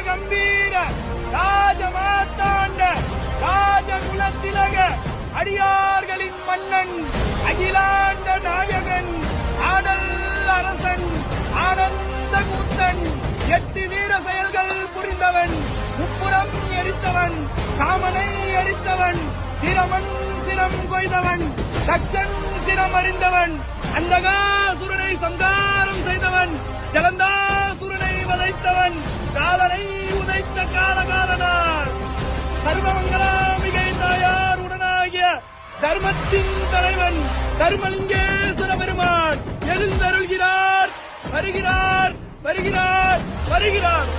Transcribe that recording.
கம்பீர ராஜமாத்தாண்ட ராஜகுலத்திலக அடியார்களின் மன்னன் அகிலாண்ட நாயகன் ஆடல் அரசன் ஆனந்த கூத்தன் 8 வீர செயல்கள் புரிந்தவன் முப்புறம் எரித்தவன் காமனை எரித்தவன் திறமன் திறம் கொய்தவன் தக்ஷன் திறம் அறிந்தவன் அந்தகாசுரனை சங்காரம் செய்தவன் ஜலந்தாசுரனை வதைத்தவன் காலனை உதைத்த காலகாலனார் சர்வமங்கலாமிகை தாயார் உடனாகிய தர்மத்தின் தலைவன் தர்மலிங்கேஸ்வர பெருமான் எழுந்தருள்கிறார். வருகிறார் வருகிறார் வருகிறார்.